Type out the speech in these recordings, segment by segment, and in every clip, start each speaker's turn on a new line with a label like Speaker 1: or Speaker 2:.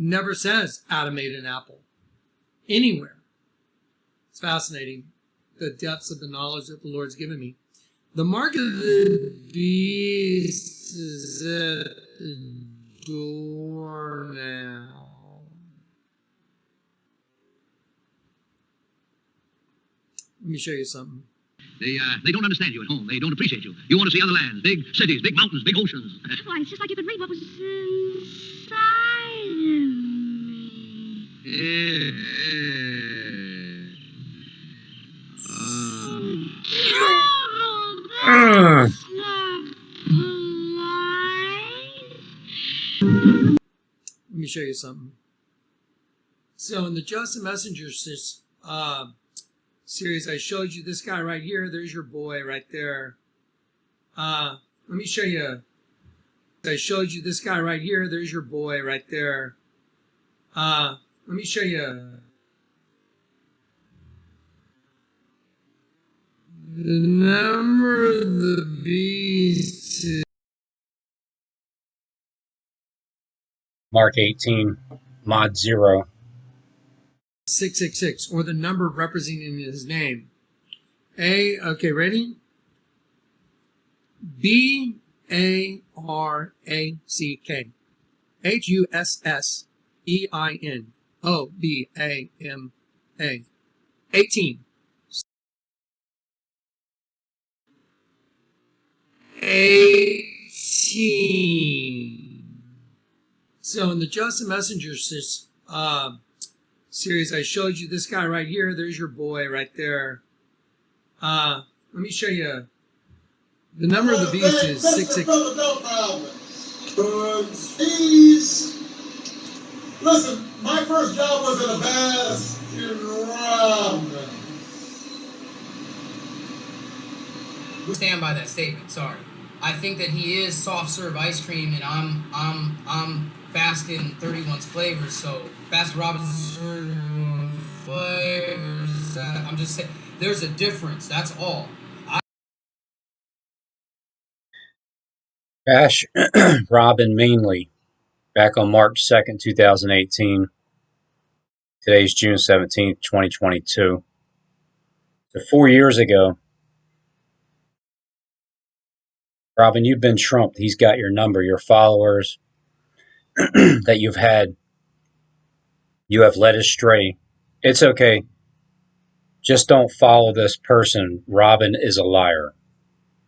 Speaker 1: never says Adam ate an apple anywhere. It's fascinating, the depths of the knowledge that the Lord's given me. The mark of the beast is at the door now. Let me show you something.
Speaker 2: They don't understand you at home. They don't appreciate you. You want to see other lands, big cities, big mountains, big oceans.
Speaker 3: Why, it's just like you could read what was inside of me.
Speaker 1: Let me show you something. So in the Just Messengers series, I showed you this guy right here. There's your boy right there. Let me show you. I showed you this guy right here. There's your boy right there. Let me show you. The number of the beast is
Speaker 4: Mark 18, Mod 0.
Speaker 1: 666, or the number representing his name. Okay, ready? BARACK. HUSSEINOBAMA. 18. 18. So in the Just Messengers series, I showed you this guy right here. There's your boy right there. Let me show you. The number of the beast is 666.
Speaker 5: Listen, my first job was in a Baskin Robbins.
Speaker 6: Stand by that statement. Sorry. I think that he is soft serve ice cream, and I'm Baskin 31's flavors. So Baskin Robbins flavors. I'm just saying, there's a difference. That's all.
Speaker 4: Ash Robin Mainley, back on March 2nd, 2018. Today's June 17th, 2022. So 4 years ago, Robin, you've been trumped. He's got your number, your followers that you have led astray. It's okay. Just don't follow this person. Robin is a liar.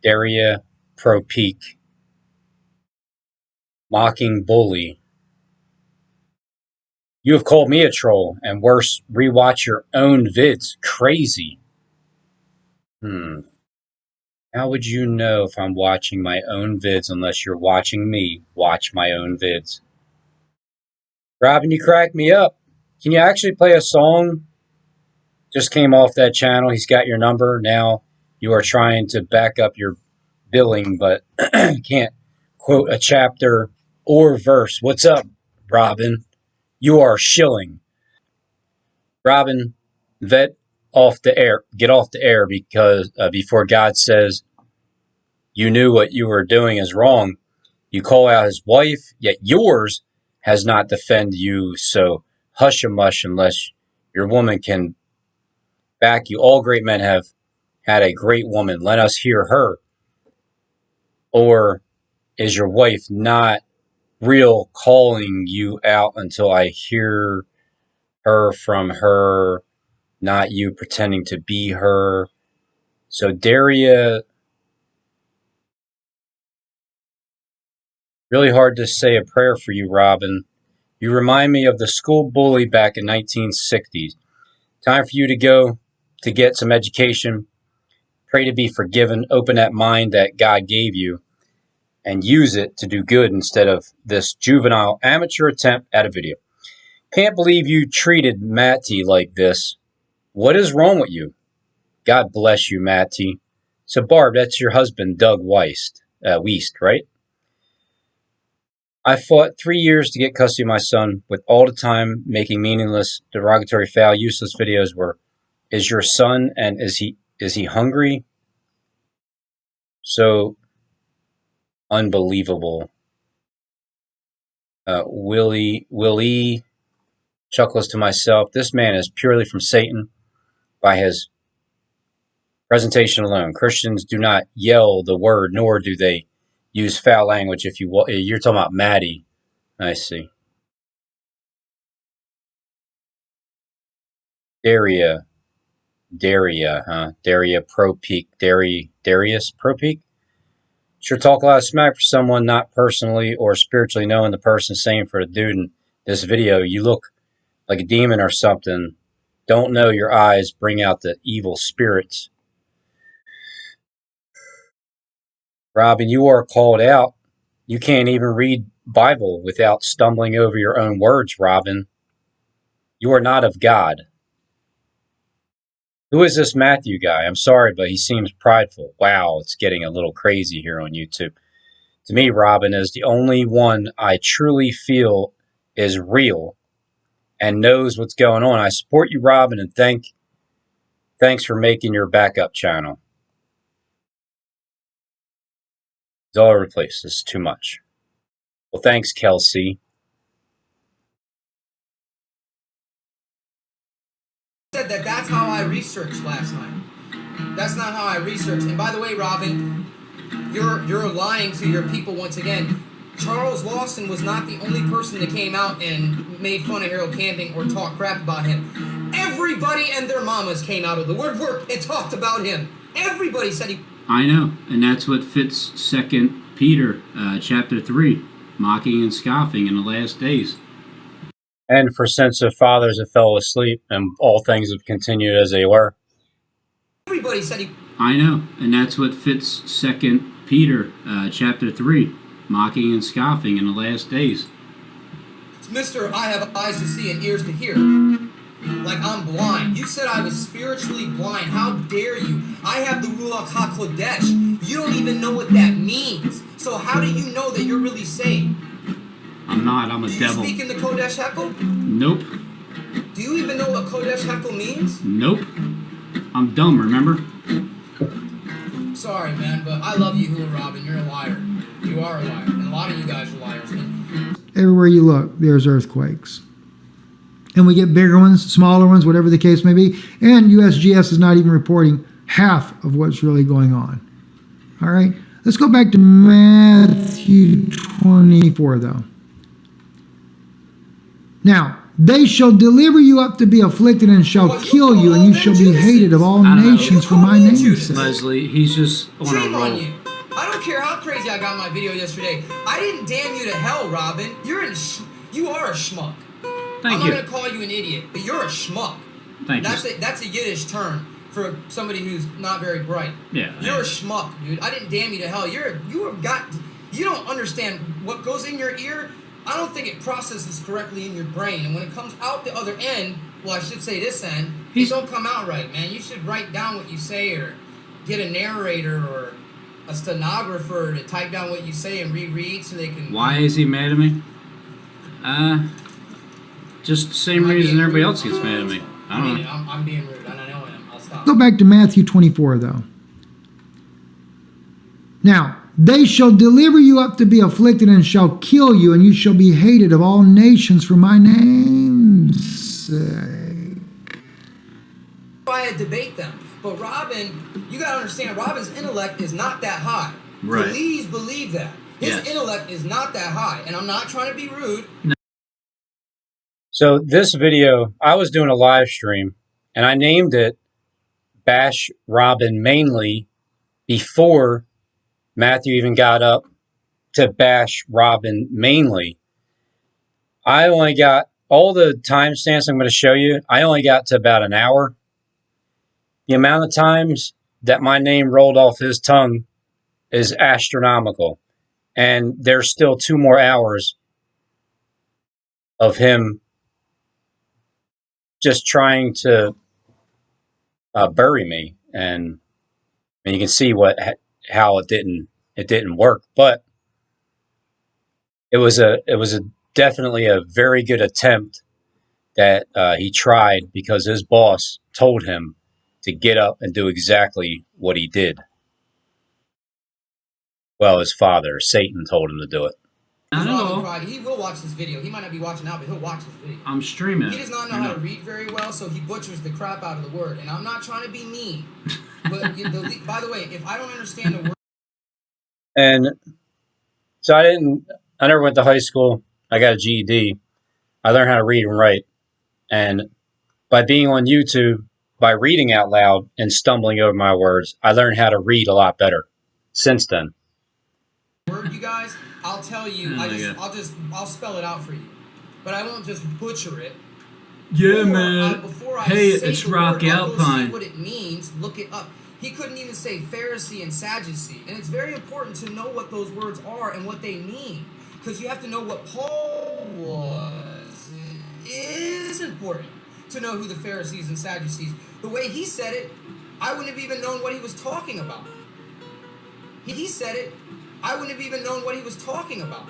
Speaker 4: Daria Pro Peak. Mocking bully. You have called me a troll, and worse, rewatch your own vids. Crazy. How would you know if I'm watching my own vids unless you're watching me watch my own vids? Robin, you crack me up. Can you actually play a song? Just came off that channel. He's got your number. Now you are trying to back up your billing, but can't quote a chapter or verse. What's up, Robin? You are shilling. Robin, get off the air because before God says you knew what you were doing is wrong. You call out his wife, yet yours has not defended you. So hush a mush unless your woman can back you. All great men have had a great woman. Let us hear her. Or is your wife not real calling you out until I hear her from her, not you pretending to be her? So Daria, really hard to say a prayer for you, Robin. You remind me of the school bully back in 1960s. Time for you to go to get some education. Pray to be forgiven. Open that mind that God gave you and use it to do good instead of this juvenile amateur attempt at a video. Can't believe you treated Matty like this. What is wrong with you? God bless you, Matty. So Barb, that's your husband, Doug Weist, right? I fought 3 years to get custody of my son, with all the time making meaningless, derogatory, foul, useless videos where, is your son and is he hungry? So unbelievable. Willie chuckles to myself. This man is purely from Satan by his presentation alone. Christians do not yell the word, nor do they use foul language. If you're talking about Maddie, I see. Daria Propeak, Darius Propeak. Sure talk a lot of smack for someone not personally or spiritually knowing the person, saying for the dude in this video, you look like a demon or something. Don't know your eyes bring out the evil spirits. Robin, you are called out. You can't even read Bible without stumbling over your own words, Robin. You are not of God. Who is this Matthew guy? I'm sorry, but he seems prideful. Wow, it's getting a little crazy here on YouTube. To me, Robin is the only one I truly feel is real and knows what's going on. I support you, Robin, and thanks for making your backup channel. It's all over the place. This is too much. Well, thanks, Kelsey.
Speaker 6: Said that's how I researched last night. That's not how I researched. And by the way, Robin, you're lying to your people once again. Charles Lawson was not the only person that came out and made fun of Harold Camping or talked crap about him. Everybody and their mamas came out of the woodwork and talked about him. Everybody said he...
Speaker 7: I know, and that's what fits 2 Peter chapter 3, mocking and scoffing in the last days.
Speaker 4: And for sensitive fathers that fell asleep, and all things have continued as they were.
Speaker 6: Everybody said he...
Speaker 7: I know, and that's what fits 2 Peter chapter 3, mocking and scoffing in the last days.
Speaker 6: Mr. I have eyes to see and ears to hear. Like I'm blind. You said I was spiritually blind. How dare you? I have the Ruach HaKodesh. You don't even know what that means. So how do you know that you're really saved?
Speaker 7: I'm not, I'm a devil.
Speaker 6: Do you speak in the Kodesh Hekel?
Speaker 7: Nope.
Speaker 6: Do you even know what Kodesh Hekel means?
Speaker 7: Nope. I'm dumb, remember?
Speaker 6: Sorry, man, but I love you, Hula Robin. You're a liar. You are a liar. And a lot of you guys are liars.
Speaker 8: Everywhere you look, there's earthquakes. And we get bigger ones, smaller ones, whatever the case may be. And USGS is not even reporting half of what's really going on. All right, let's go back to Matthew 24, though. Now, they shall deliver you up to be afflicted and shall kill you, and you shall be hated of all nations for my name's sake.
Speaker 7: Leslie, he's just on a
Speaker 6: Shame
Speaker 7: roll.
Speaker 6: on you. I don't care how crazy I got my video yesterday. I didn't damn you to hell, Robin. You are a schmuck.
Speaker 7: Thank
Speaker 6: I'm
Speaker 7: you.
Speaker 6: not going to call you an idiot, but you're a schmuck.
Speaker 7: Thank you.
Speaker 6: That's a Yiddish term for somebody who's not very bright.
Speaker 7: Yeah.
Speaker 6: You're a schmuck, dude. I didn't damn you to hell. You don't understand what goes in your ear. I don't think it processes correctly in your brain. And when it comes out the other end, well, I should say this end, it don't come out right, man. You should write down what you say or get a narrator or a stenographer to type down what you say and reread so they can...
Speaker 7: Why is he mad at me? Just the same reason everybody else gets mad at me. I don't know.
Speaker 6: I'm being rude. I know I am. I'll stop.
Speaker 8: Go back to Matthew 24, though. Now, they shall deliver you up to be afflicted and shall kill you, and you shall be hated of all nations for my name's sake.
Speaker 6: I debate them. But Robin, you gotta understand, Robin's intellect is not that high.
Speaker 7: Right.
Speaker 6: Please believe that. His
Speaker 7: Yes.
Speaker 6: intellect is not that high. And I'm not trying to be rude.
Speaker 4: So this video, I was doing a live stream, and I named it Bash Robin mainly before Matthew even got up to bash Robin mainly. I only got all the timestamps I'm going to show you. I only got to about an hour. The amount of times that my name rolled off his tongue is astronomical. And there's still 2 more hours of him just trying to bury me. And you can see how it didn't work. But it was definitely a very good attempt that he tried, because his boss told him to get up and do exactly what he did. Well, his father, Satan, told him to do it.
Speaker 7: Not at
Speaker 6: Robin
Speaker 7: all.
Speaker 6: Pride, he will watch this video. He might not be watching now, but he'll watch this video.
Speaker 7: I'm streaming.
Speaker 6: He does not know
Speaker 7: I
Speaker 6: how to read very well, so he butchers the crap out of the word. And I'm not trying to be mean, but by the way, if I don't understand the word,
Speaker 4: And so I never went to high school. I got a GED. I learned how to read and write. And by being on YouTube, by reading out loud and stumbling over my words, I learned how to read a lot better since then.
Speaker 6: you guys, I'll tell you. I'll spell it out for you, but I won't just butcher it.
Speaker 7: Yeah,
Speaker 6: Or,
Speaker 7: man.
Speaker 6: before I
Speaker 7: Hey,
Speaker 6: say
Speaker 7: it's
Speaker 6: the
Speaker 7: Rock
Speaker 6: word, I'll go see
Speaker 7: Alpine.
Speaker 6: what it means. Look it up. He couldn't even say Pharisee and Sadducee, and it's very important to know what those words are and what they mean, because you have to know what Paul was. It is important to know who the Pharisees and Sadducees. The way he said it, I wouldn't have even known what he was talking about. He said it, I wouldn't have even known what he was talking about.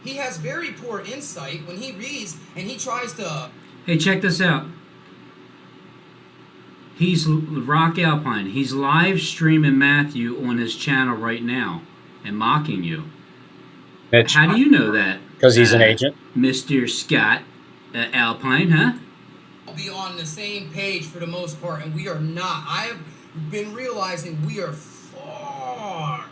Speaker 6: He has very poor insight when he reads and he tries to.
Speaker 7: Hey, check this out. He's Rock Alpine. He's live streaming Matthew on his channel right now and mocking you.
Speaker 4: Mitch,
Speaker 7: How do you know that?
Speaker 4: because he's an agent.
Speaker 7: Mr. Scott Alpine, huh?
Speaker 6: Be on the same page for the most part, and we are not. I have been realizing we are far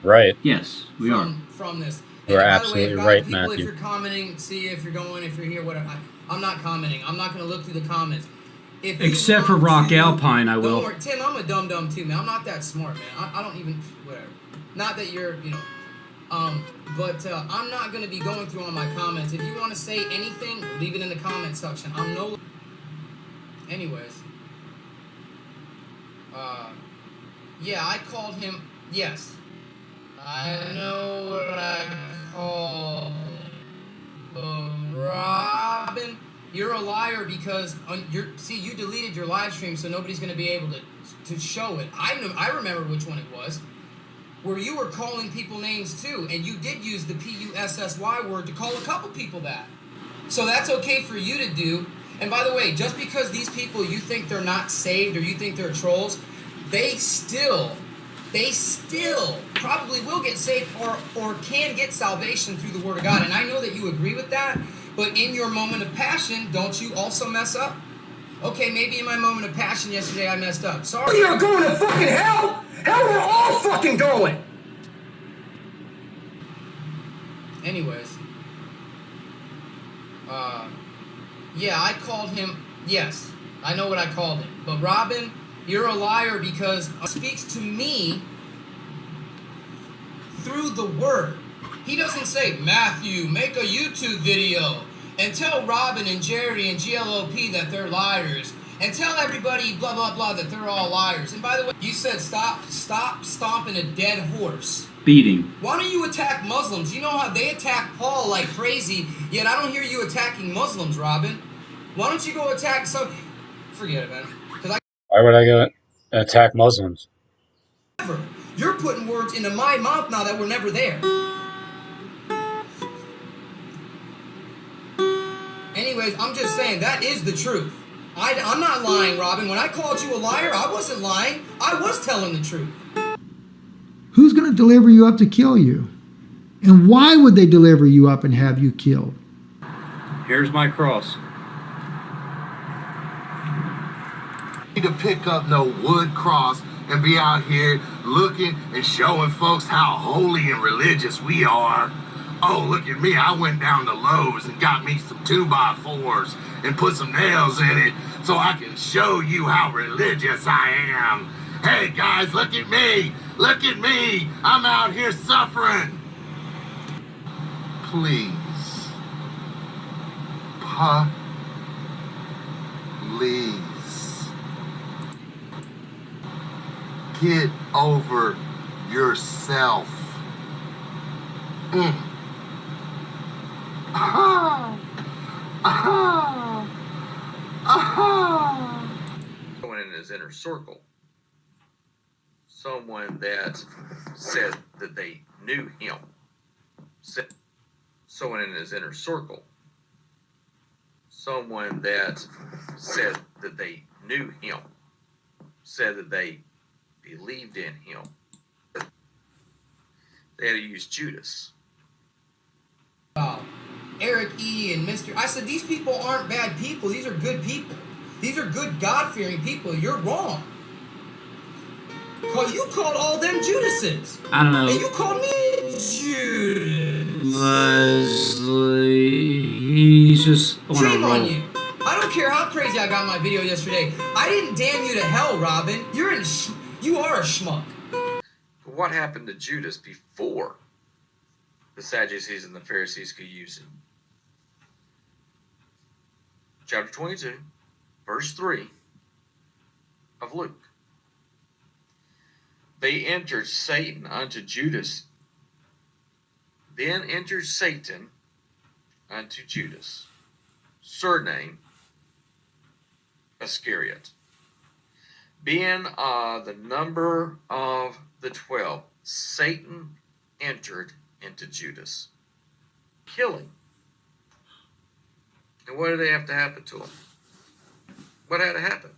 Speaker 4: Right.
Speaker 7: Yes, we are.
Speaker 6: from this.
Speaker 4: You're
Speaker 6: And by the way,
Speaker 4: absolutely
Speaker 6: if
Speaker 4: right,
Speaker 6: people, if
Speaker 4: Matthew.
Speaker 6: you're commenting, see if you're going, if you're here, whatever. I'm not commenting. I'm not going to look through the comments. If you
Speaker 7: Except for
Speaker 6: want
Speaker 7: Rock
Speaker 6: to-
Speaker 7: Alpine, I will.
Speaker 6: Don't worry, Tim. I'm a dumb too, man. I'm not that smart, man. I don't even whatever. Not that you're, but I'm not going to be going through all my comments. If you want to say anything, leave it in the comment section. I'm no. Anyways. Yeah, I called him. Yes. I know what I called him. Robin, you're a liar because you deleted your live stream, so nobody's going to be able to show it. I remember which one it was, where you were calling people names too, and you did use the P-U-S-S-Y word to call a couple people that. So that's okay for you to do. And by the way, just because these people, you think they're not saved or you think they're trolls, they still probably will get saved or can get salvation through the Word of God. And I know that you agree with that, but in your moment of passion, don't you also mess up? Okay, maybe in my moment of passion yesterday I messed up. Sorry.
Speaker 9: You're going to fucking hell! Hell, we're all fucking going!
Speaker 6: Anyways. Yeah, I called him. Yes, I know what I called him. But Robin, you're a liar because he speaks to me through the word. He doesn't say, Matthew, make a YouTube video and tell Robin and Jerry and GLOP that they're liars and tell everybody blah, blah, blah that they're all liars. And by the way, you said stop stomping a dead horse.
Speaker 7: Beating.
Speaker 6: Why don't you attack Muslims? You know how they attack Paul like crazy, yet I don't hear you attacking Muslims, Robin. Why don't you go attack some... Forget it, man.
Speaker 4: Why would I go attack Muslims?
Speaker 6: You're putting words into my mouth now that were never there. Anyways, I'm just saying, that is the truth. I'm not lying, Robin. When I called you a liar, I wasn't lying. I was telling the truth.
Speaker 8: Who's going to deliver you up to kill you? And why would they deliver you up and have you killed?
Speaker 4: Here's my cross.
Speaker 5: To pick up no wood cross and be out here looking and showing folks how holy and religious we are. Oh, look at me. I went down to Lowe's and got me some 2x4s and put some nails in it so I can show you how religious I am. Hey, guys, look at me. Look at me. I'm out here suffering. Please. Please. Get over yourself.
Speaker 10: Someone in his inner circle. Someone that said that they knew him. Someone in his inner circle. Someone that said that they knew him. Said that they believed in him. they had to use Judas.
Speaker 6: Eric E. and Mr. I said, these people aren't bad people. These are good people. These are good, God-fearing people. You're wrong. You called all them Judases.
Speaker 7: I don't know.
Speaker 6: And you called me Judas.
Speaker 7: Leslie, he's just on
Speaker 6: Shame
Speaker 7: a roll.
Speaker 6: on you. I don't care how crazy I got my video yesterday. I didn't damn you to hell, Robin. You are a schmuck.
Speaker 10: But what happened to Judas before the Sadducees and the Pharisees could use him? Chapter 22, verse 3 of Luke. They entered Satan unto Judas. Then entered Satan unto Judas, surname Iscariot, being the number of the 12. Satan entered into Judas, killing. And what did they have to happen to him? What had to happen?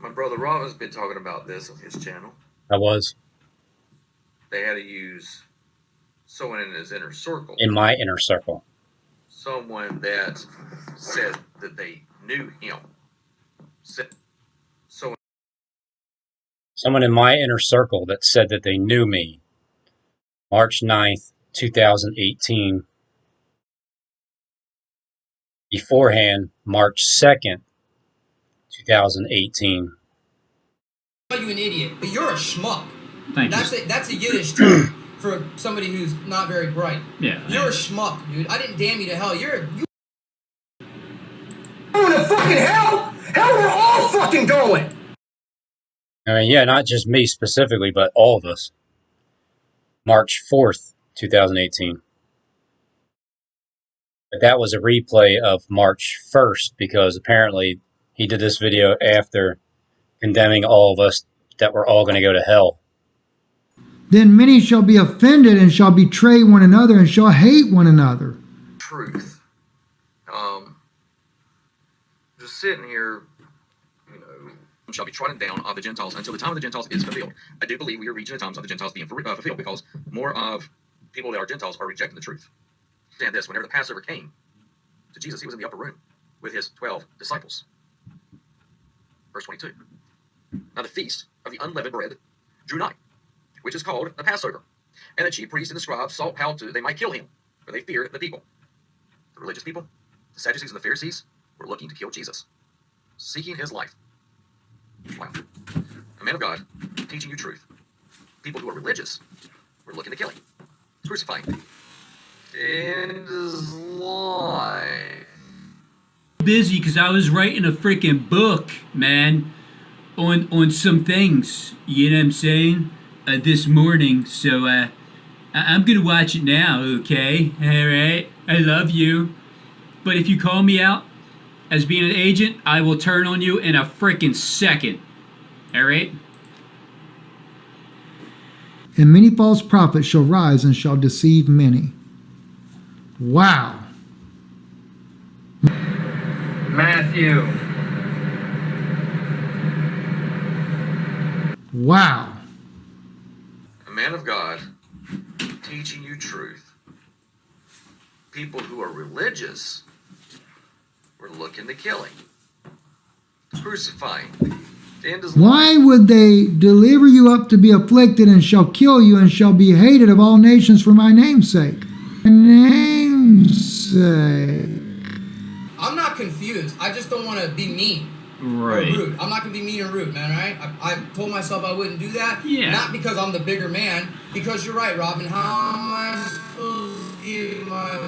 Speaker 10: My brother Rob has been talking about this on his channel.
Speaker 4: I was.
Speaker 10: They had to use someone in his inner circle.
Speaker 4: In my inner circle.
Speaker 10: Someone that said that they knew him.
Speaker 4: Someone in my inner circle that said that they knew me. March 9th, 2018. Beforehand, March 2nd, 2018.
Speaker 6: You an idiot, but you're a schmuck.
Speaker 7: Thank you.
Speaker 6: That's a Yiddish term for somebody who's not very bright.
Speaker 7: Yeah.
Speaker 6: You're a schmuck, dude. I didn't damn you to hell. You
Speaker 9: Going to fucking hell? Hell, we're all fucking going.
Speaker 4: I mean, yeah, not just me specifically, but all of us. March 4th, 2018. But that was a replay of March 1st because apparently he did this video after condemning all of us that we're all going to go to hell.
Speaker 8: Then many shall be offended and shall betray one another and shall hate one another.
Speaker 10: Truth. Just sitting here, shall be trodden down of the Gentiles until the time of the Gentiles is fulfilled. I do believe we are reaching the times of the Gentiles being fulfilled because more of people that are Gentiles are rejecting the truth. Understand this, whenever the Passover came to Jesus, he was in the upper room with his 12 disciples. Verse 22. Now the feast of the unleavened bread drew nigh, which is called the Passover. And the chief priests and the scribes sought how they might kill him, for they feared the people. The religious people, the Sadducees and the Pharisees, were looking to kill Jesus, seeking his life. Wow. A man of God, teaching you truth. People who are religious were looking to kill him, crucifying him. And his life.
Speaker 7: Busy because I was writing a freaking book, man, on some things. You know what I'm saying? This morning, so I'm gonna watch it now. Okay, all right. I love you, but if you call me out as being an agent, I will turn on you in a freaking second. All right.
Speaker 8: And many false prophets shall rise and shall deceive many. Wow.
Speaker 9: Matthew.
Speaker 8: Wow.
Speaker 10: A man of God, teaching you truth. People who are religious were looking to kill him, crucifying him. To end his life.
Speaker 8: Why would they deliver you up to be afflicted and shall kill you and shall be hated of all nations for my name's sake? Name's sake.
Speaker 6: I'm not confused. I just don't want to be mean.
Speaker 7: Right.
Speaker 6: Or rude. I'm not going to be mean or rude, man, right? I told myself I wouldn't do that.
Speaker 7: Yeah.
Speaker 6: Not because I'm the bigger man, because you're right, Robin. How am I supposed to get my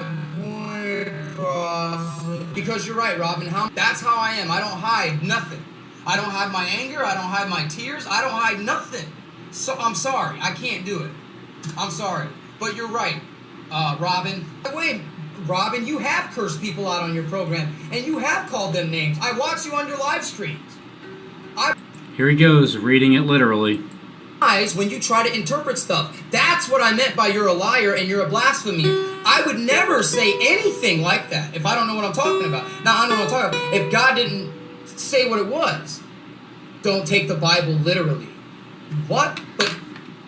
Speaker 6: point across? Because you're right, Robin. That's how I am. I don't hide nothing. I don't hide my anger. I don't hide my tears. I don't hide nothing. So I'm sorry. I can't do it. I'm sorry. But you're right, Robin. By the way, Robin, you have cursed people out on your program, and you have called them names. I watch you on your live streams.
Speaker 7: Here he goes, reading it literally.
Speaker 6: When you try to interpret stuff. That's what I meant by you're a liar and you're a blasphemy. I would never say anything like that if I don't know what I'm talking about. Now, I know what I'm talking about. If God didn't say what it was, don't take the Bible literally. What? But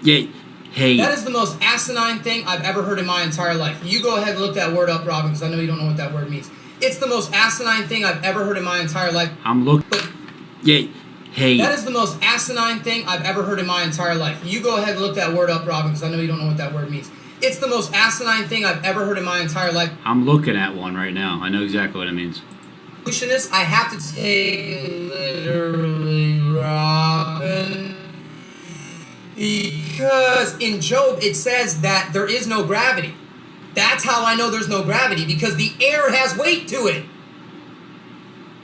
Speaker 7: Yeah. Hey.
Speaker 6: That is the most asinine thing I've ever heard in my entire life. You go ahead and look that word up, Robin, because I know you don't know what that word means. It's the most asinine thing I've ever heard in my entire life.
Speaker 7: I'm looking. Yeah. Hey.
Speaker 6: That is the most asinine thing I've ever heard in my entire life. You go ahead and look that word up, Robin, because I know you don't know what that word means. It's the most asinine thing I've ever heard in my entire life.
Speaker 7: I'm looking at one right now. I know exactly what it means.
Speaker 6: Evolutionist, I have to take literally, Robin. Because in Job it says that there is no gravity. That's how I know there's no gravity, because the air has weight to it.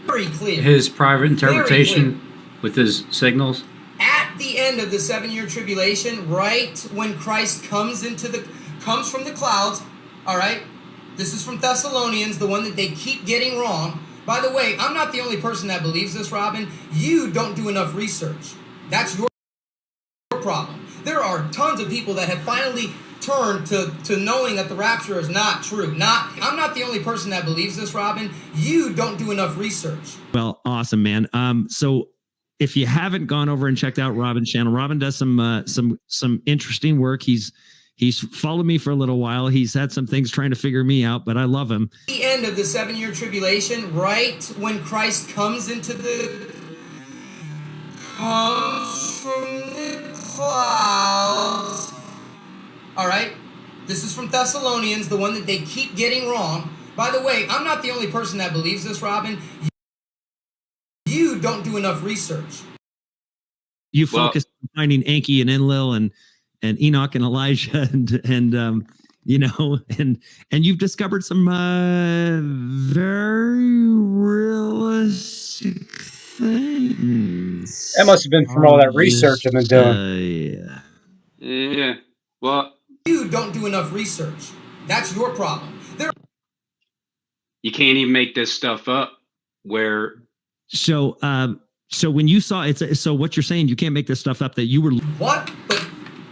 Speaker 6: Very clear.
Speaker 7: His private interpretation with his signals.
Speaker 6: At the end of the 7-year tribulation, right when Christ comes from the clouds, all right? This is from Thessalonians, the one that they keep getting wrong. By the way, I'm not the only person that believes this, Robin. You don't do enough research. That's your problem. There are tons of people that have finally turned to knowing that the rapture is not true. I'm not the only person that believes this, Robin. You don't do enough research.
Speaker 11: Well, awesome, man. So if you haven't gone over and checked out Robin's channel, Robin does some interesting work. He's followed me for a little while. He's had some things trying to figure me out, but I love him.
Speaker 6: At the end of the 7-year tribulation, right when Christ comes from the clouds. All right? This is from Thessalonians, the one that they keep getting wrong. By the way, I'm not the only person that believes this, Robin. You don't do enough research.
Speaker 11: You focus on finding Enki and Enlil and Enoch and Elijah and you've discovered some very realistic things.
Speaker 4: That must have been from all that research I've been doing.
Speaker 7: Yeah. Well,
Speaker 6: you don't do enough research. That's your problem.
Speaker 7: You can't even make this stuff up.
Speaker 11: So when you saw it, so what you're saying, you can't make this stuff up that you were
Speaker 6: what? But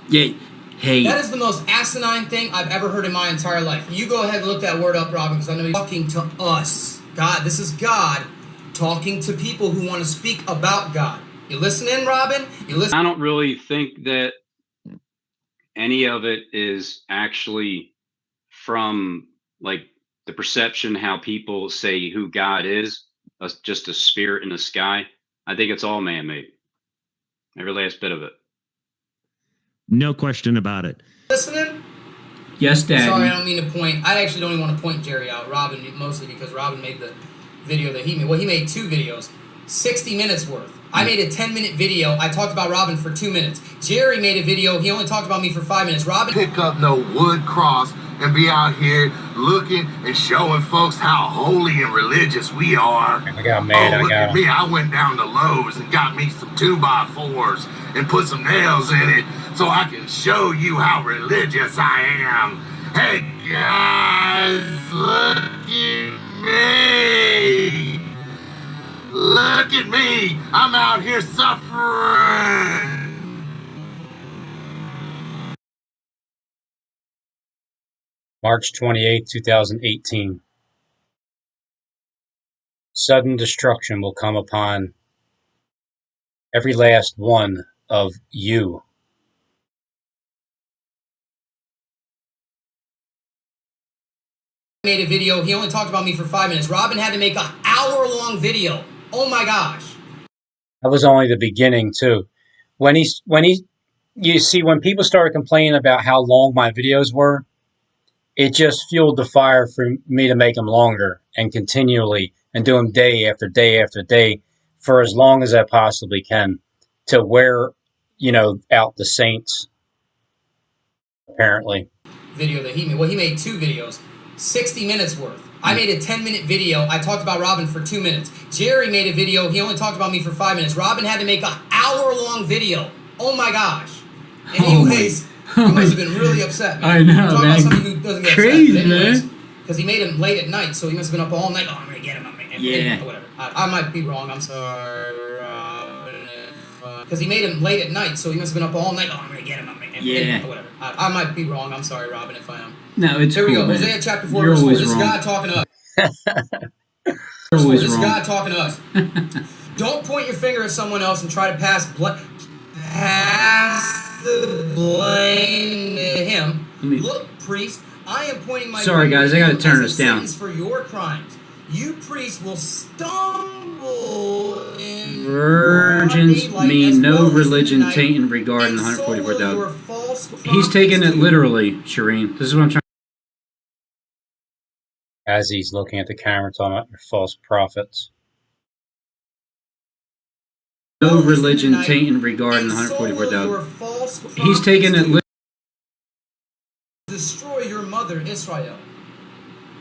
Speaker 7: yeah. Hey.
Speaker 6: That is the most asinine thing I've ever heard in my entire life. You go ahead and look that word up, Robin, because I know you're talking to us. God, this is God talking to people who want to speak about God. You listening, Robin? You listen?
Speaker 7: I don't really think that any of it is actually from like the perception how people say who God is, just a spirit in the sky. I think it's all man-made. Every last bit of it.
Speaker 11: No question about it.
Speaker 6: Listening?
Speaker 7: Yes, Dad.
Speaker 6: Sorry, I don't mean to point. I actually don't even want to point Jerry out. Robin, mostly because Robin made the video that he made. Well, he made 2 videos, 60 minutes worth. I made a 10-minute video. I talked about Robin for 2 minutes. Jerry made a video. He only talked about me for 5 minutes. Robin
Speaker 5: pick up no wood cross and be out here looking and showing folks how holy and religious we are.
Speaker 4: I got mad.
Speaker 5: Look at me. I went down to Lowe's and got me some 2x4s and put some nails in it so I can show you how religious I am. Hey guys, look at me. Look at me. I'm out here suffering.
Speaker 4: March 28, 2018. Sudden destruction will come upon every last one of you.
Speaker 6: made a video. He only talked about me for 5 minutes. Robin had to make an hour-long video. Oh my gosh.
Speaker 4: That was only the beginning too. When you see, when people started complaining about how long my videos were, it just fueled the fire for me to make them longer and continually and do them day after day after day for as long as I possibly can to wear, out the saints, apparently.
Speaker 6: Video that he made. Well, he made 2 videos, 60 minutes worth. I made a 10-minute video. I talked about Robin for 2 minutes. Jerry made a video. He only talked about me for 5 minutes. Robin had to make an hour-long video. Oh my gosh. Anyways, he must have been really upset, man.
Speaker 7: I know,
Speaker 6: talking
Speaker 7: man.
Speaker 6: about somebody who doesn't get
Speaker 7: Crazy,
Speaker 6: upset. Anyways,
Speaker 7: man.
Speaker 6: because he made him late at night, so he must have been up all night. Oh, I'm going to get him.
Speaker 7: Yeah.
Speaker 6: Whatever. I might be wrong. I'm sorry. Because he made him late at night, so he must have been up all night. Oh, I'm going to get him.
Speaker 7: Yeah.
Speaker 6: Whatever. I might be wrong. I'm sorry, Robin, if I am.
Speaker 7: No, it's
Speaker 6: Here we
Speaker 7: cool,
Speaker 6: go.
Speaker 7: man.
Speaker 6: Hosea chapter 4,
Speaker 7: You're
Speaker 6: verse 4.
Speaker 7: always
Speaker 6: This is
Speaker 7: wrong.
Speaker 6: God talking to us.
Speaker 7: You're always
Speaker 6: This is
Speaker 7: wrong.
Speaker 6: God talking to us. Don't point your finger at someone else and try to pass pass the blame to him.
Speaker 7: Let me-
Speaker 6: Look, priest, I am pointing my
Speaker 7: Sorry,
Speaker 6: finger
Speaker 7: guys,
Speaker 6: at
Speaker 7: I gotta
Speaker 6: you
Speaker 7: turn
Speaker 6: as
Speaker 7: this
Speaker 6: a
Speaker 7: down.
Speaker 6: sentence for your crimes. You priests will stumble in
Speaker 7: Virgins
Speaker 6: broad daylight
Speaker 7: mean
Speaker 6: as
Speaker 7: no
Speaker 6: well as in the
Speaker 7: religion
Speaker 6: night,
Speaker 7: taking regarding the
Speaker 6: and so will
Speaker 7: 144,000.
Speaker 6: your false
Speaker 7: He's taking it
Speaker 6: prophets too.
Speaker 7: literally, Shireen. This is what I'm trying.
Speaker 4: As he's looking at the camera talking about your false prophets.
Speaker 7: No
Speaker 6: Always in the
Speaker 7: religion
Speaker 6: night,
Speaker 7: taking regarding
Speaker 6: and
Speaker 7: the
Speaker 6: so will your
Speaker 7: 144,000.
Speaker 6: false
Speaker 7: He's taking it
Speaker 6: prophets
Speaker 7: literally.
Speaker 6: destroy your mother Israel.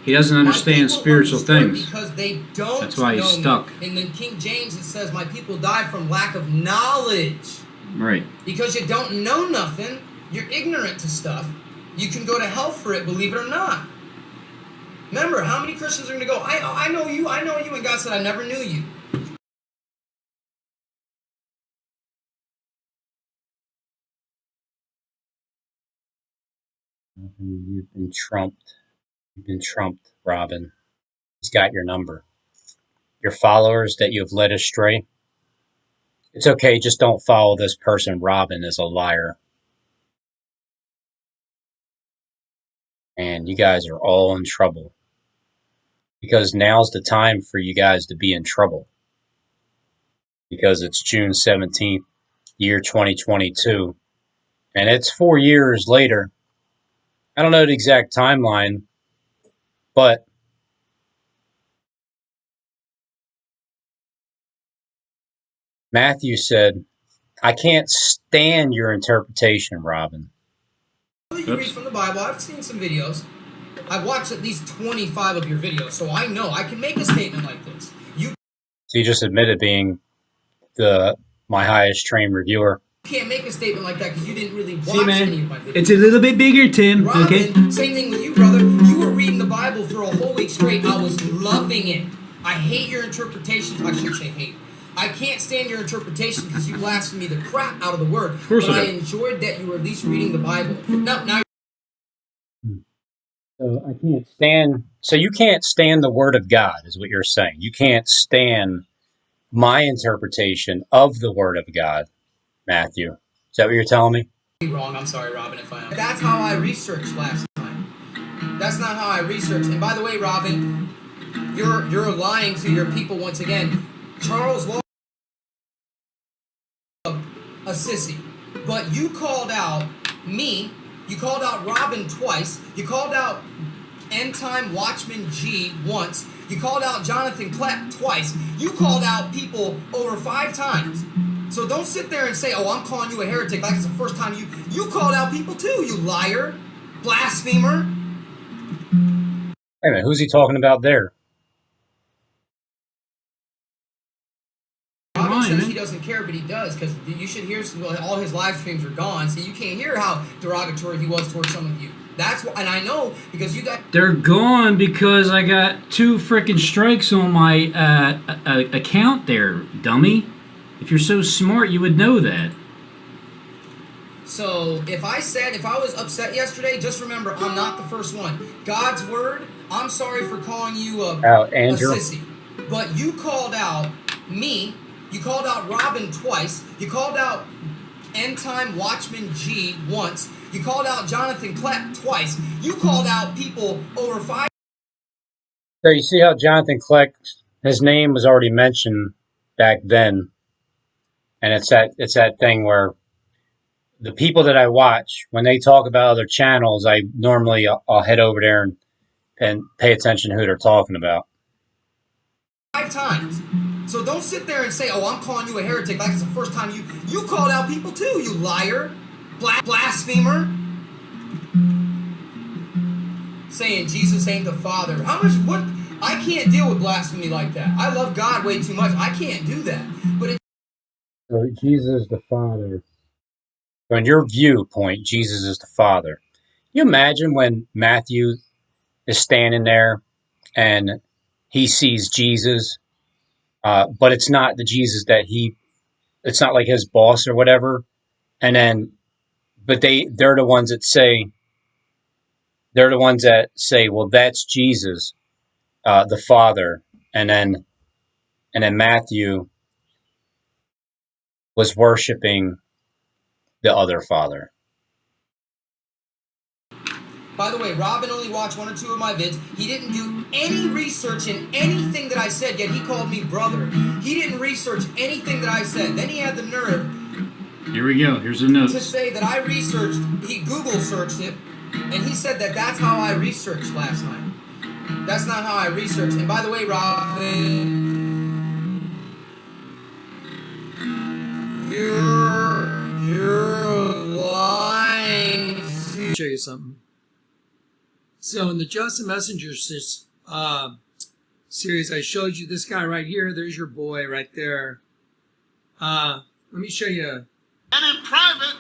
Speaker 7: He doesn't
Speaker 6: My
Speaker 7: understand
Speaker 6: people
Speaker 7: spiritual
Speaker 6: are destroyed
Speaker 7: things.
Speaker 6: because they don't.
Speaker 7: That's why he's
Speaker 6: know me.
Speaker 7: stuck.
Speaker 6: In the King James, it says, "My people die from lack of knowledge."
Speaker 7: Right.
Speaker 6: Because you don't know nothing, you're ignorant to stuff. You can go to hell for it, believe it or not. Remember, how many Christians are going to go, I know you, and God said, I never knew you.
Speaker 4: You've been trumped. You've been trumped, Robin. He's got your number. Your followers that you have led astray. It's okay, just don't follow this person. Robin is a liar. And you guys are all in trouble. Because now's the time for you guys to be in trouble. Because it's June 17th, year 2022. And it's 4 years later. I don't know the exact timeline, but Matthew said, I can't stand your interpretation, Robin.
Speaker 6: You read from the Bible. I've seen some videos. I've watched at least 25 of your videos, so I know I can make a statement like this. You
Speaker 4: So you just admitted being my highest trained reviewer.
Speaker 6: can't make a statement like that because you didn't really watch
Speaker 7: See,
Speaker 6: any of my
Speaker 7: man,
Speaker 6: videos.
Speaker 7: it's a little bit bigger, Tim.
Speaker 6: Robin,
Speaker 7: Okay.
Speaker 6: same thing with you, brother. You were reading the Bible for a whole week straight. I was loving it. I hate your interpretations. I shouldn't say hate. I can't stand your interpretation because you blaspheme the crap out of the word. Of
Speaker 7: course
Speaker 6: but
Speaker 7: I
Speaker 6: I
Speaker 7: do.
Speaker 6: enjoyed that you were at least reading the Bible. Now
Speaker 4: So I can't stand. So you can't stand the word of God, is what you're saying. You can't stand my interpretation of the word of God, Matthew. Is that what you're telling me?
Speaker 6: you're wrong. I'm sorry, Robin, if I am. That's how I researched last time. That's not how I researched. And by the way, Robin, you're lying to your people once again. Charles Law a sissy. But you called out me, you called out Robin twice, you called out End Time Watchman G once, you called out Jonathan Klepp twice, you called out people over 5 times. So don't sit there and say, oh, I'm calling you a heretic like it's the first time you called out people too, you liar, blasphemer.
Speaker 4: Wait a minute, who's he talking about there?
Speaker 6: Robin
Speaker 7: Come on,
Speaker 6: says
Speaker 7: man.
Speaker 6: he doesn't care, but he does, because you should hear all his live streams are gone, so you can't hear how derogatory he was towards some of you. That's why, and I know because you got.
Speaker 7: They're gone because I got 2 freaking strikes on my account there, dummy. If you're so smart, you would know that.
Speaker 6: So if I was upset yesterday, just remember I'm not the first one. God's word. I'm sorry for calling you a
Speaker 4: Andrew.
Speaker 6: sissy, but you called out me. You called out Robin twice. You called out End Time Watchman G once. You called out Jonathan Klepp twice. You called out people over 5.
Speaker 4: So you see how Jonathan Kleck, his name was already mentioned back then, and it's that thing where the people that I watch, when they talk about other channels, I'll head over there and pay attention to who they're talking about.
Speaker 6: 5 times. So don't sit there and say, oh, I'm calling you a heretic like it's the first time you called out people too, you liar, blasphemer. Saying Jesus ain't the Father. What? I can't deal with blasphemy like that. I love God way too much. I can't do that. But
Speaker 4: So Jesus is the Father. From your viewpoint, Jesus is the Father. Can you imagine when Matthew is standing there and he sees Jesus, but it's not the Jesus it's not like his boss or whatever. And then, but they're the ones that say, well, that's Jesus, the Father. And then Matthew was worshiping the other father.
Speaker 6: By the way, Robin only watched 1 or 2 of my vids. He didn't do any research in anything that I said, yet he called me brother. He didn't research anything that I said. Then he had the nerve
Speaker 7: Here we go. Here's the notes.
Speaker 6: to say that I researched, he Google searched it, and he said that that's how I researched last night. That's not how I researched. And by the way, Robin, you're lying.
Speaker 1: Show you something. So in the Justin Messenger series, I showed you this guy right here. There's your boy right there. Let me show you.
Speaker 5: And in private,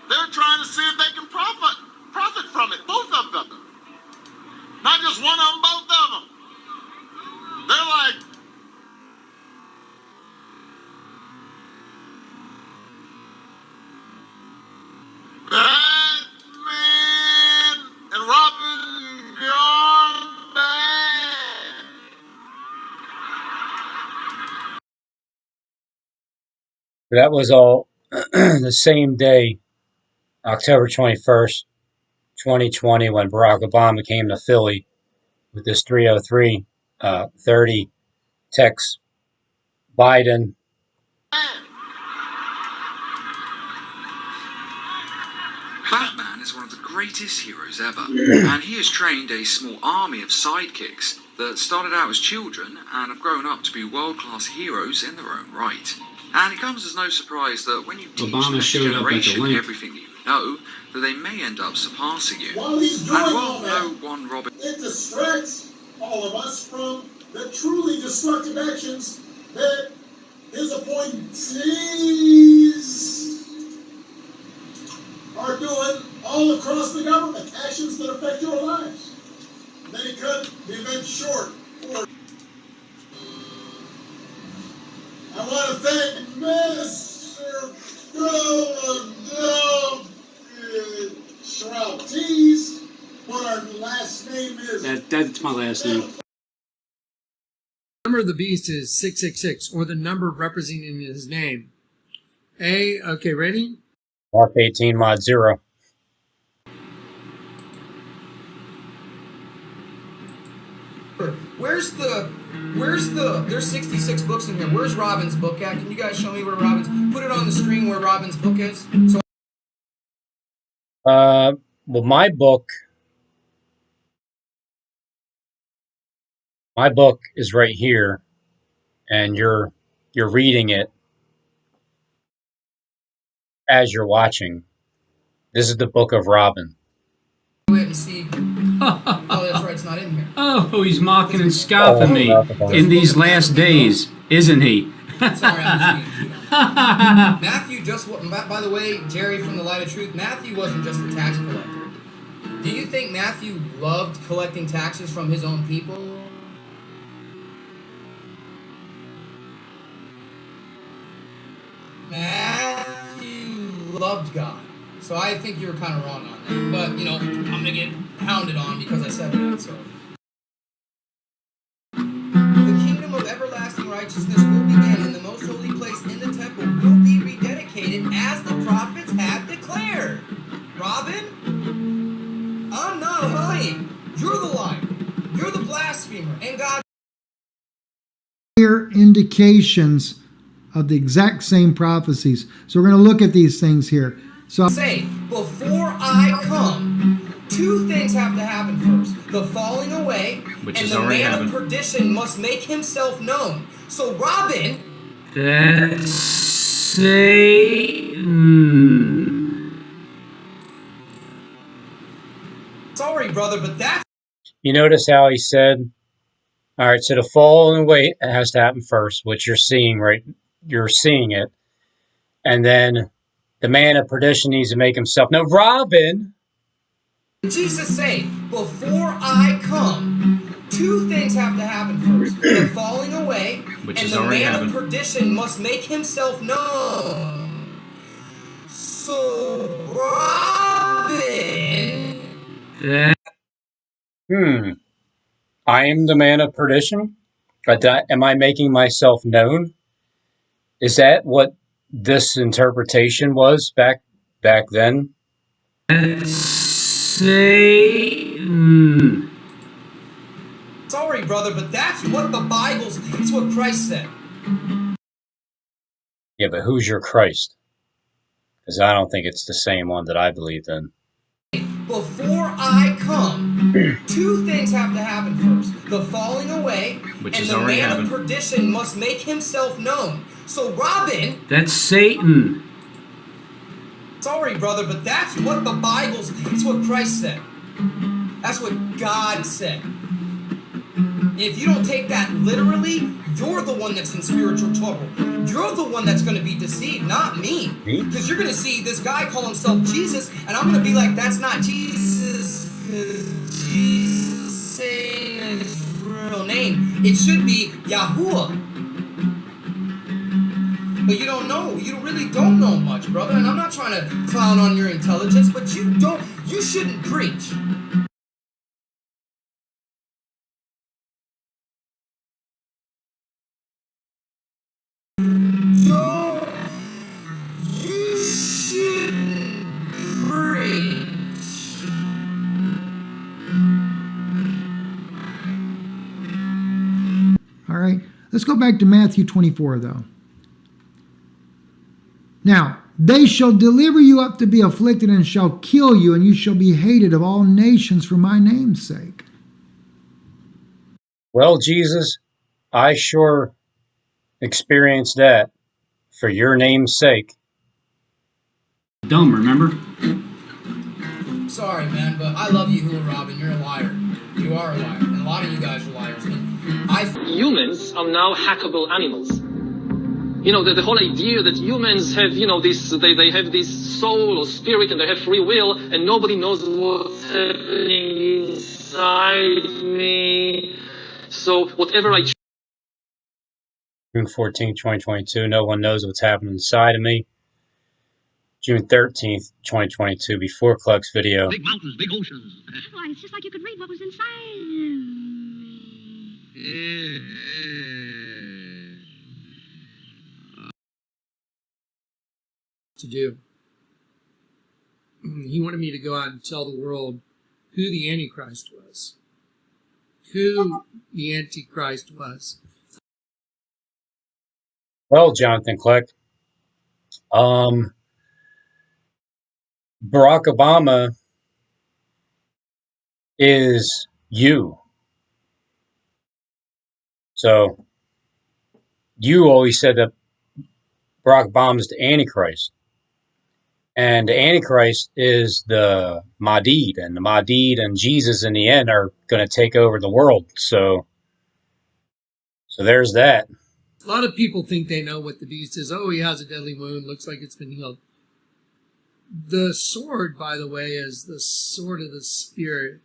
Speaker 5: they're trying to see if they can profit from it. Both of them. Not just one of them, both of them. They're like, Batman and Robin gone bad.
Speaker 4: That was all the same day, October 21st, 2020, when Barack Obama came to Philly with this 303-30 text Biden.
Speaker 12: Batman is one of the greatest heroes ever, and he has trained a small army of sidekicks that started out as children and have grown up to be world-class heroes in their own right. And it comes as no surprise that when you teach the next generation everything that you know, that they may end up surpassing you.
Speaker 5: While he's doing
Speaker 12: And
Speaker 5: all
Speaker 12: while
Speaker 5: that,
Speaker 12: no one Robin
Speaker 5: it distracts all of us from the truly destructive actions that his appointees are doing all across the government, actions that affect your lives. Then he cut the event short. I want to thank Mr. Philadelphia Schraubtees, what our last name is.
Speaker 7: That's my last name.
Speaker 1: The number of the beast is 666, or the number representing his name. Okay, ready?
Speaker 4: Mark 18 mod 0.
Speaker 6: There's 66 books in here. Where's Robin's book at? Can you guys show me where Robin's, put it on the screen where Robin's book is? So
Speaker 4: Well, my book is right here, and you're reading it as you're watching. This is the Book of Robin.
Speaker 6: wait and see. Oh, that's right, it's not in here.
Speaker 7: Oh, he's mocking and scoffing me in these last days, isn't he?
Speaker 6: Sorry, I'm just being Matthew just, by the way, Jerry from the Light of Truth, Matthew wasn't just a tax collector. Do you think Matthew loved collecting taxes from his own people? Matthew loved God. So I think you were kind of wrong on that. But, you know, I'm going to get hounded on because I said that, so. The kingdom of everlasting righteousness will begin, and the most holy place in the temple will be rededicated as the prophets have declared. Robin, I'm not lying. You're the liar. You're the blasphemer. And God.
Speaker 8: Clear indications of the exact same prophecies. So we're going to look at these things here. So
Speaker 6: Say, before I come, two things have to happen first. The falling away,
Speaker 7: Which
Speaker 6: and
Speaker 7: has
Speaker 6: the
Speaker 7: already
Speaker 6: man
Speaker 7: happened.
Speaker 6: of perdition must make himself known. So Robin,
Speaker 7: That's Satan.
Speaker 6: sorry brother, but that's
Speaker 4: You notice how he said, all right, so the fall and wait has to happen first, which you're seeing, right? You're seeing it. And then the man of perdition needs to make himself. Now, Robin.
Speaker 6: Jesus say, before I come, two things have to happen first. The falling away,
Speaker 7: Which
Speaker 6: and
Speaker 7: has
Speaker 6: the
Speaker 7: already
Speaker 6: man
Speaker 7: happened.
Speaker 6: of perdition must make himself known. So Robin,
Speaker 7: That
Speaker 4: I am the man of perdition? Am I making myself known? Is that what this interpretation was back back then?
Speaker 7: Satan.
Speaker 6: Sorry, brother, but that's what it's what Christ said.
Speaker 4: Yeah, but who's your Christ? Because I don't think it's the same one that I believed in.
Speaker 6: Before I come, two things have to happen first. The falling away,
Speaker 7: Which
Speaker 6: and
Speaker 7: is
Speaker 6: the
Speaker 7: already
Speaker 6: man
Speaker 7: happened.
Speaker 6: of perdition must make himself known. So Robin,
Speaker 7: That's Satan.
Speaker 6: sorry, brother, but that's what it's what Christ said. That's what God said. If you don't take that literally, you're the one that's in spiritual trouble. You're the one that's going to be deceived, not me. Because you're going to see this guy call himself Jesus, and I'm going to be like, that's not Jesus. Because Jesus saying his real name. It should be Yahuwah. But you don't know. You really don't know much, brother. And I'm not trying to clown on your intelligence, but you shouldn't preach. No, you shouldn't preach.
Speaker 8: All right, let's go back to Matthew 24, though. Now, they shall deliver you up to be afflicted and shall kill you, and you shall be hated of all nations for my name's sake.
Speaker 4: Well, Jesus, I sure experienced that for your name's sake.
Speaker 7: Dumb, remember?
Speaker 6: Sorry, man, but I love you, Robin. You're a liar. You are a liar. And a lot of you guys are liars.
Speaker 13: Humans are now hackable animals. You know, the whole idea that humans have, you know, they have this soul or spirit and they have free will and nobody knows what's happening inside me. So whatever I
Speaker 4: June 14th, 2022, no one knows what's happening inside of me. June 13th, 2022, before Cluck's video.
Speaker 2: Big mountains, big oceans.
Speaker 3: Why, it's just like you could read what was inside him.
Speaker 1: To do. He wanted me to go out and tell the world who the Antichrist was. Who the Antichrist was.
Speaker 4: Well, Jonathan Kleck, Barack Obama is you. So, you always said that Barack Obama is the Antichrist. And the Antichrist is the Mahdi, and the Mahdi and Jesus in the end are going to take over the world. So there's that.
Speaker 1: A lot of people think they know what the beast is. Oh, he has a deadly wound. Looks like it's been healed. The sword, by the way, is the sword of the Spirit.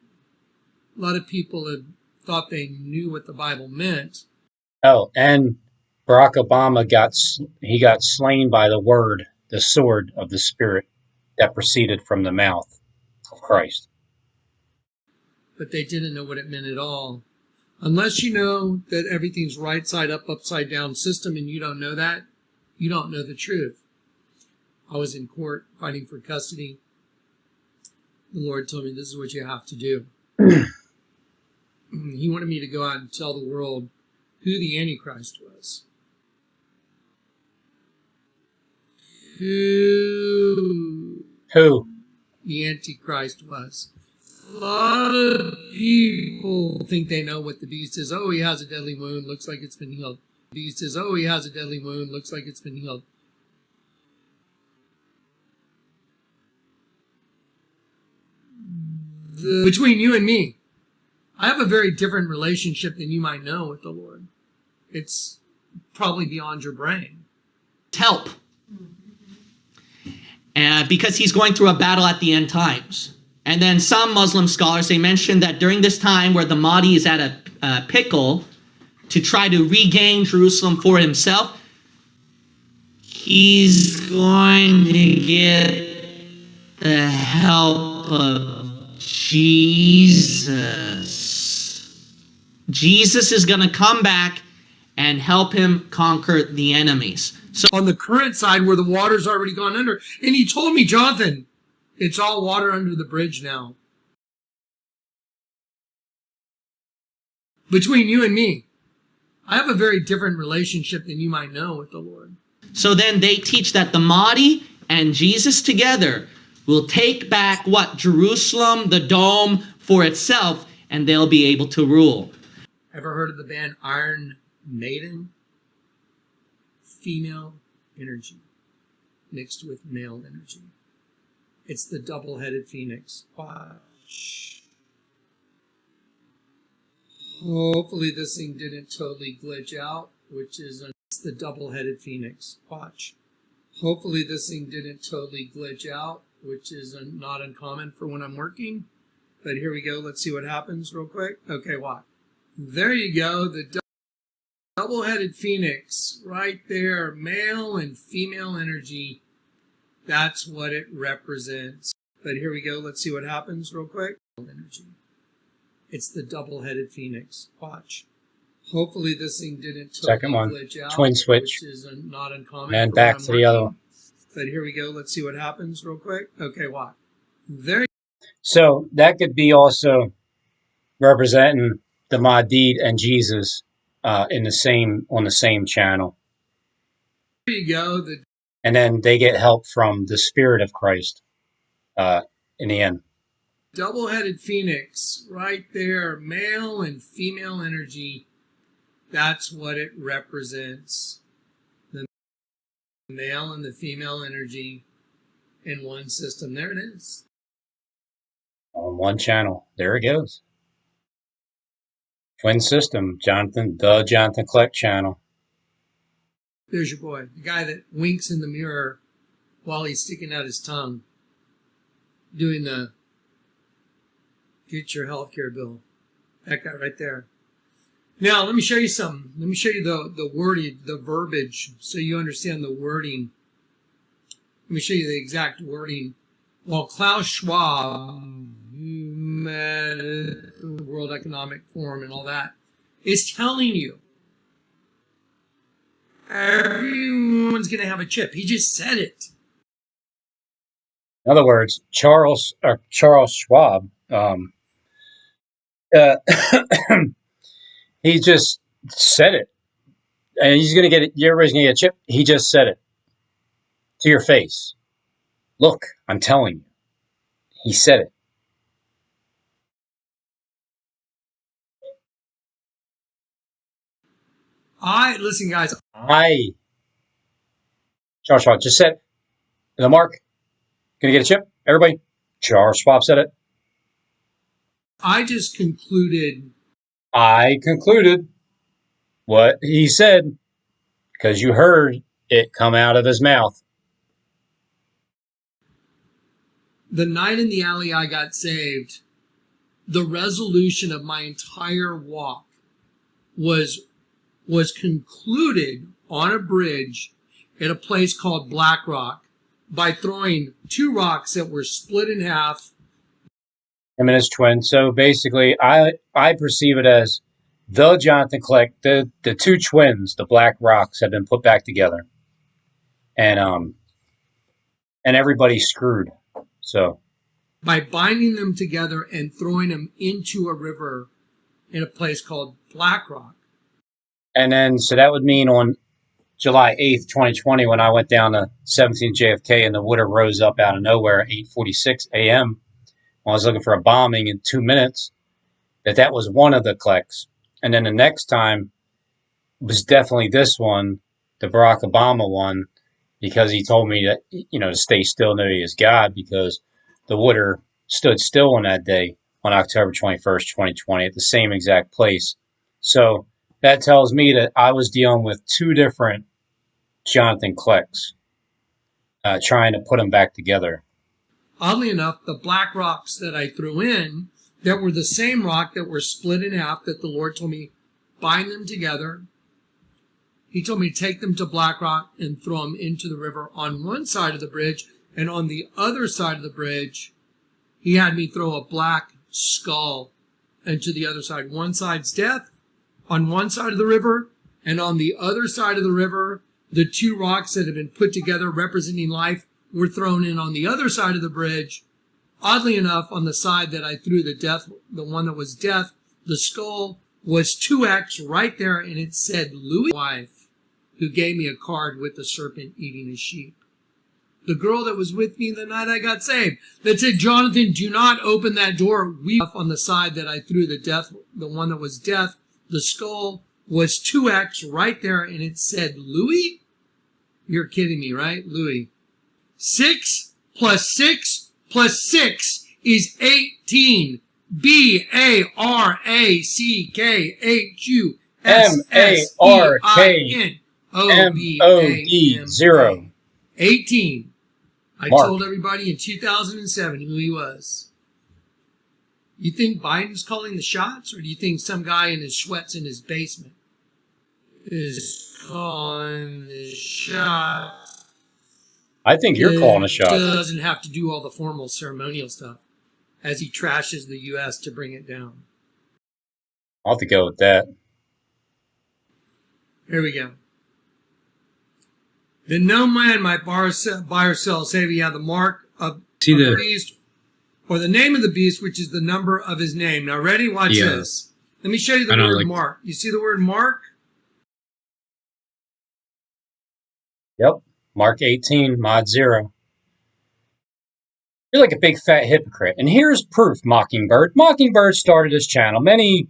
Speaker 1: A lot of people have thought they knew what the Bible meant.
Speaker 4: Oh, and Barack Obama got slain by the word, the sword of the Spirit that proceeded from the mouth of Christ.
Speaker 1: But they didn't know what it meant at all. Unless you know that everything's right side up, upside down system, and you don't know that, you don't know the truth. I was in court fighting for custody. The Lord told me this is what you have to do. He wanted me to go out and tell the world who the Antichrist was. Who the Antichrist was. A lot of people think they know what the beast is. Oh, he has a deadly wound. Looks like it's been healed. The beast is, oh, he has a deadly wound. Looks like it's been healed. Between you and me, I have a very different relationship than you might know with the Lord. It's probably beyond your brain.
Speaker 14: Help. Because he's going through a battle at the end times. And then some Muslim scholars, they mention that during this time where the Mahdi is at a pickle to try to regain Jerusalem for himself, he's going to get the help of Jesus. Jesus is going to come back and help him conquer the enemies. So
Speaker 1: on the current side where the water's already gone under. And he told me, Jonathan, it's all water under the bridge now. Between you and me, I have a very different relationship than you might know with the Lord.
Speaker 14: So then they teach that the Mahdi and Jesus together will take back what? Jerusalem, the dome, for itself, and they'll be able to rule.
Speaker 1: Ever heard of the band Iron Maiden? Female energy mixed with male energy. It's the double-headed phoenix. Watch. Hopefully this thing didn't totally glitch out, which is it's the double-headed phoenix. Watch. Hopefully this thing didn't totally glitch out, which is not uncommon for when I'm working. But here we go. Let's see what happens real quick. Okay, watch. There you go. The double-headed phoenix right there. Male and female energy. That's what it represents. But here we go. Let's see what happens real quick. Energy. It's the double-headed phoenix. Watch. Hopefully this thing didn't
Speaker 4: Second one.
Speaker 1: glitch out.
Speaker 4: Twin switch.
Speaker 1: Which is not uncommon.
Speaker 4: And
Speaker 1: for
Speaker 4: back
Speaker 1: when I'm
Speaker 4: to the other
Speaker 1: working.
Speaker 4: one.
Speaker 1: But here we go. Let's see what happens real quick. Okay, watch. There.
Speaker 4: So that could be also representing the Mahdi and Jesus on the same channel.
Speaker 1: There you go.
Speaker 4: And then they get help from the Spirit of Christ in the end.
Speaker 1: Double-headed phoenix right there. Male and female energy. That's what it represents. The male and the female energy in one system. There it is.
Speaker 4: On one channel. There it goes. Twin system. The Jonathan Kleck channel.
Speaker 1: There's your boy. The guy that winks in the mirror while he's sticking out his tongue. Doing the future healthcare bill. That guy right there. Now, let me show you something. Let me show you the wording, the verbiage, so you understand the wording. Let me show you the exact wording. While Klaus Schwab, World Economic Forum and all that, is telling you everyone's going to have a chip. He just said it.
Speaker 4: In other words, Charles Schwab, he just said it. And he's going to get it. Everybody's going to get a chip. He just said it to your face. Look, I'm telling you. He said it.
Speaker 1: Listen, guys.
Speaker 4: Charles Schwab just said, the mark, gonna get a chip? Everybody, Charles Schwab said it.
Speaker 1: I concluded
Speaker 4: what he said because you heard it come out of his mouth.
Speaker 1: The night in the alley I got saved, the resolution of my entire walk was concluded on a bridge at a place called Black Rock by throwing two rocks that were split in half.
Speaker 4: Him and his twin. So basically, I perceive it as the Jonathan Kleck, the two twins, the black rocks, have been put back together, and everybody's screwed. So
Speaker 1: by binding them together and throwing them into a river in a place called Black Rock.
Speaker 4: And then, so that would mean on July 8th, 2020, when I went down to 17th JFK and the water rose up out of nowhere at 8:46 a.m. when I was looking for a bombing in 2 minutes, that was one of the Klecks. And then the next time was definitely this one, the Barack Obama one, because he told me that, to stay still, know he is God, because the water stood still on that day on October 21st, 2020 at the same exact place. So that tells me that I was dealing with two different Jonathan Klecks, trying to put them back together.
Speaker 1: Oddly enough, the black rocks that I threw in, that were the same rock that were split in half, that the Lord told me, bind them together. He told me to take them to Black Rock and throw them into the river on one side of the bridge, and on the other side of the bridge, he had me throw a black skull into the other side. One side's death on one side of the river, And on the other side of the river, the two rocks that had been put together representing life were thrown in on the other side of the bridge. Oddly enough, on the side that I threw the one that was death, the skull was 2X right there, and it said Louis' wife, who gave me a card with the serpent eating a sheep. The girl that was with me the night I got saved, that said, Jonathan, do not open that door. We on the side that I threw the one that was death, the skull was 2X right there, and it said Louis? You're kidding me, right? Louis. 6 plus 6 plus 6 is 18. BARACKHUSSMARKMOBAN.
Speaker 4: MOD0.
Speaker 1: 18. I
Speaker 4: Mark.
Speaker 1: told everybody in 2007 who he was. You think Biden's calling the shots, or do you think some guy in his sweats in his basement is calling the shots?
Speaker 4: I think you're calling a shot.
Speaker 1: He doesn't have to do all the formal ceremonial stuff as he trashes the U.S. to bring it down.
Speaker 4: I'll have to go with that.
Speaker 1: Here we go. Then no man might buy or sell, save he have the mark of the beast, or the name of the beast, which is the number of his name. Now, ready? Watch this. Let me show you the word mark. You see the word mark?
Speaker 4: Yep. Mark 18, mod 0. You're like a big fat hypocrite. And here's proof, Mockingbird. Mockingbird started his channel with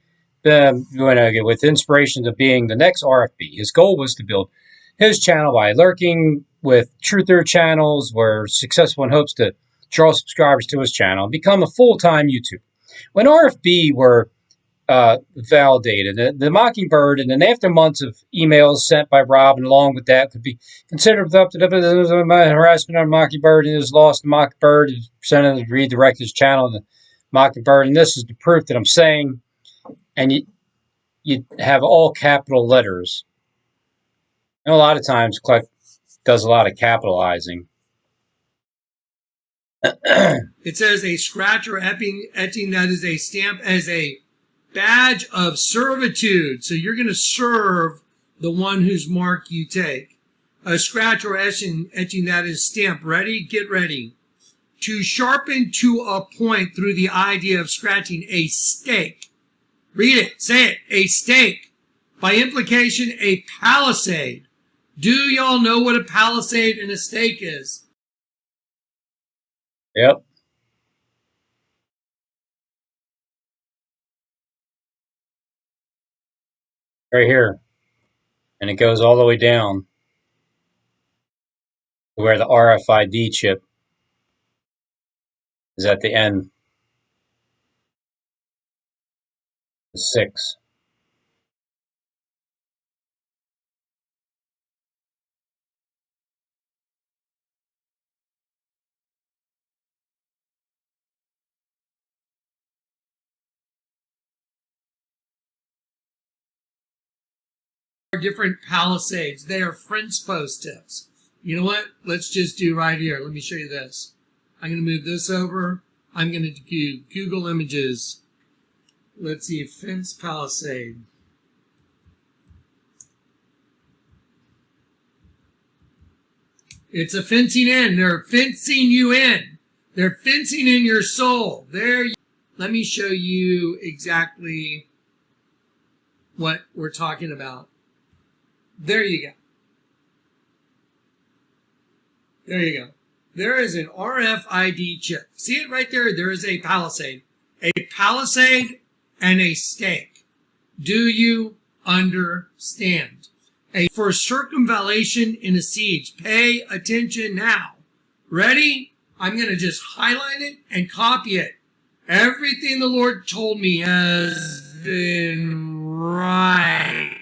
Speaker 4: inspirations of being the next RFB. His goal was to build his channel by lurking with truther channels, were successful in hopes to draw subscribers to his channel and become a full-time YouTuber. When RFB were validated, the Mockingbird, and then after months of emails sent by Rob, and along with that could be considered up to harassment on Mockingbird, and it was lost to Mockingbird, and presented to redirect his channel to Mockingbird, and this is the proof that I'm saying. And you have all capital letters. And a lot of times, Click does a lot of capitalizing.
Speaker 1: It says a scratch or etching, that is a stamp as a badge of servitude. So you're going to serve the one whose mark you take. A scratch or etching that is stamp. Ready? Get ready. To sharpen to a point through the idea of scratching a stake. Read it. Say it. A stake. By implication, a palisade. Do y'all know what a palisade and a stake is?
Speaker 4: Yep. Right here. And it goes all the way down to where the RFID chip is at the end. The 6.
Speaker 1: Different palisades. They are French post tips. You know what? Let's just do right here. Let me show you this. I'm going to move this over. I'm going to do Google Images. Let's see, fence palisade. It's a fencing in. They're fencing you in. They're fencing in your soul. Let me show you exactly what we're talking about. There you go. There you go. There is an RFID chip. See it right there? There is a palisade. A palisade and a stake. Do you understand? For circumvallation in a siege. Pay attention now. Ready? I'm going to just highlight it and copy it. Everything the Lord told me has been right.